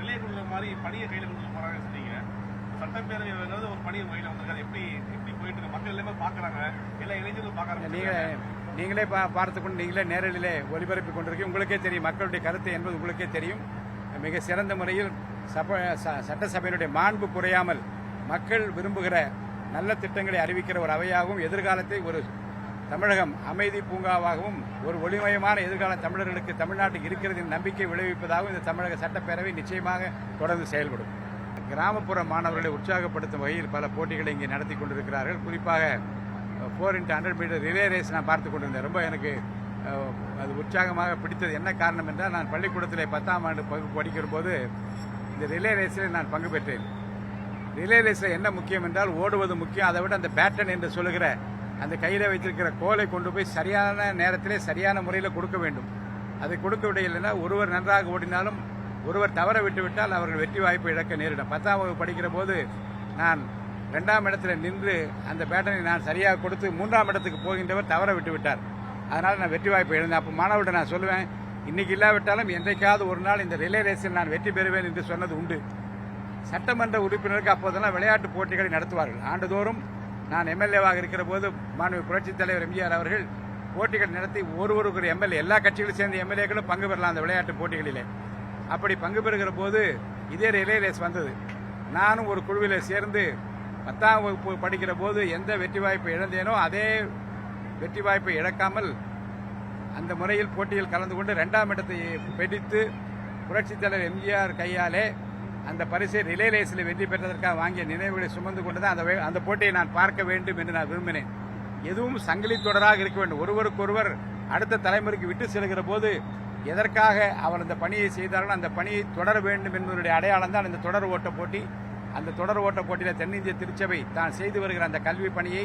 Relay கொடுக்குற மாதிரி பணியை கையில் கொடுக்க போறாங்க சொன்னீங்க. சட்டப்பேரவை ஒரு பணி கையில் வந்திருக்காரு. எப்படி எப்படி போயிட்டு இருக்கு? மக்கள் எல்லாமே பாக்குறாங்க, எல்லா இளைஞர்களும் பாக்குறாங்க. நீங்களே பார்த்துக்கொண்டு நீங்களே நேரடியிலே ஒலிபரப்பி கொண்டிருக்கீங்க. உங்களுக்கே தெரியும் மக்களுடைய கருத்து என்பது உங்களுக்கே தெரியும். மிக சிறந்த முறையில் சட்டசபையினுடைய மாண்பு குறையாமல் மக்கள் விரும்புகிற நல்ல திட்டங்களை அறிவிக்கிற ஒரு அவையாகவும், எதிர்காலத்தை ஒரு தமிழகம் அமைதி பூங்காவாகவும், ஒரு ஒளிமயமான எதிர்கால தமிழர்களுக்கு தமிழ்நாட்டுக்கு இருக்கிறது நம்பிக்கை விளைவிப்பதாகவும் இந்த தமிழக சட்டப்பேரவை நிச்சயமாக தொடர்ந்து செயல்படும். கிராமப்புற மாணவர்களை உற்சாகப்படுத்தும் வகையில் பல போட்டிகளை இங்கே நடத்தி கொண்டிருக்கிறார்கள். குறிப்பாக 4x100 மீட்டர் ரிலே ரேஸ் நான் பார்த்து கொண்டிருந்தேன். ரொம்ப எனக்கு அது உற்சாகமாக பிடித்தது. என்ன காரணம் என்றால், நான் பள்ளிக்கூடத்தில் 10ஆம் ஆண்டு படிக்கிற போது இந்த ரிலே ரேஸில் நான் பங்கு பெற்றேன். ரிலே ரேஸில் என்ன முக்கியம் என்றால், ஓடுவது முக்கியம். அதை விட அந்த பேட்டன் என்று சொல்லுகிற அந்த கையில் வைத்திருக்கிற கோலை கொண்டு போய் சரியான நேரத்திலே சரியான முறையில் கொடுக்க வேண்டும். அதை கொடுக்க விடையில்லைன்னா ஒருவர் நன்றாக ஓடினாலும் ஒருவர் தவற விட்டுவிட்டால் அவர்கள் வெற்றி வாய்ப்பு இழக்க நேரிடும். 10ஆம் வகுப்பு படிக்கிற போது நான் 2ஆம் இடத்துல நின்று அந்த பேட்டனை நான் சரியாக கொடுத்து 3ஆம் இடத்துக்கு போகின்றவர் தவற விட்டு விட்டார். அதனால் நான் வெற்றி வாய்ப்பு இழந்தேன். அப்போ மாணவர்கிட்ட நான் சொல்லுவேன், இன்னைக்கு இல்லாவிட்டாலும் என்றைக்காவது ஒரு நாள் இந்த ரிலே ரேஸில் நான் வெற்றி பெறுவேன் என்று சொன்னது உண்டு. சட்டமன்ற உறுப்பினருக்கு அப்போதெல்லாம் விளையாட்டு போட்டிகளை நடத்துவார்கள். ஆண்டுதோறும் நான் எம்எல்ஏவாக இருக்கிற போது மாண்புமிகு புரட்சித் தலைவர் எம்ஜிஆர் அவர்கள் போட்டிகள் நடத்தி ஒரு எம்எல்ஏ, எல்லா கட்சிகளும் சேர்ந்த எம்எல்ஏக்களும் பங்கு பெறலாம் அந்த விளையாட்டு போட்டிகளிலே. அப்படி பங்கு பெறுகிற போது இதே ரிலே ரேஸ் வந்தது. நானும் ஒரு குழுவில் சேர்ந்து 10ஆம் வகுப்பு படிக்கிற போது எந்த வெற்றி வாய்ப்பை இழந்தேனோ அதே வெற்றி வாய்ப்பை இழக்காமல் அந்த முறையில் போட்டியில் கலந்து கொண்டு 2ஆம் இடத்தை பிடித்து புரட்சித் தலைவர் எம்ஜிஆர் கையாலே அந்த பரிசை ரிலே ரேஸில் வெற்றி பெற்றதற்காக வாங்கிய நினைவுகளை சுமந்து கொண்டு தான் அந்த போட்டியை நான் பார்க்க வேண்டும் என்று நான் விரும்பினேன். எதுவும் சங்கிலி தொடராக இருக்க வேண்டும். ஒருவருக்கொருவர் அடுத்த தலைமுறைக்கு விட்டு செல்கிற போது எதற்காக அவர் அந்த பணியை செய்தார்கள், அந்த பணியை தொடர வேண்டும் என்பதனுடைய அடையாளம் தான் இந்த தொடர் ஓட்ட போட்டி. அந்த தொடர் ஓட்ட போட்டியில் தென்னிந்திய திருச்சபை தான் செய்து வருகிற அந்த கல்வி பணியை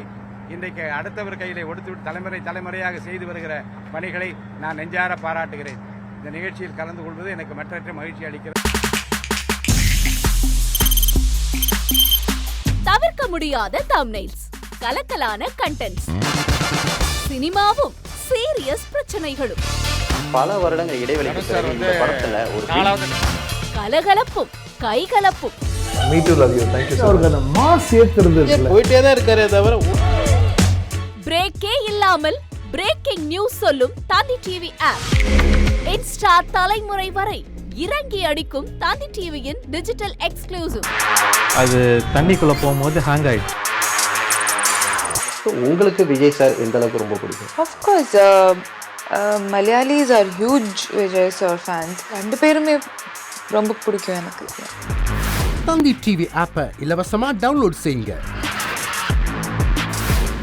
இன்றைக்கு அடுத்தவர் கையிலே ஒடுத்துவிட்டு தலைமுறையாக செய்து வருகிற பணிகளை நான் நெஞ்சார பாராட்டுகிறேன். இந்த நிகழ்ச்சியில் கலந்து கொள்வது எனக்கு மற்றற்ற மகிழ்ச்சி அளிக்கிறது. தவிர்க்க முடியாத தம்ப்நெயில்ஸ், கலக்கலான கண்டென்ட்ஸ், சினிமாவும் சீரியஸ் பிரச்சனைகளும், பல வருடங்கள் இடைவெளிக்கு பிறகு இந்த படத்துல ஒரு கலகலப்பும் கைகலப்பும், போயிட்டே தான் இருக்காரே தவிர பிரேக்கே இல்லாமல் பிரேக்கிங் நியூஸ் சொல்லும் தந்தி டிவி ஆப். இன்ஸ்டா தலைமுறை வரை இறங்கி அடிக்கும் தந்தி டிவியின் டிஜிட்டல் எக்ஸ்க்ளூசிவ். அது தண்ணிக்குள்ள போகும்போது ஹேங் ஆயிடுச்சு. உங்களுக்கு விஜய் சார் எந்த அளவுக்கு ரொம்ப பிடிக்கும்? Of course, Malayalis are huge Vijay sir fans. ரெண்டு பேருமே ரொம்ப பிடிக்கும் எனக்கு. தந்தி டிவி ஆப்பை இலவசமா டவுன்லோட் செய்யுங்க.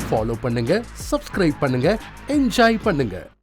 ஃபாலோ பண்ணுங்க, சப்ஸ்கிரைப் பண்ணுங்க, என்ஜாய் பண்ணுங்க.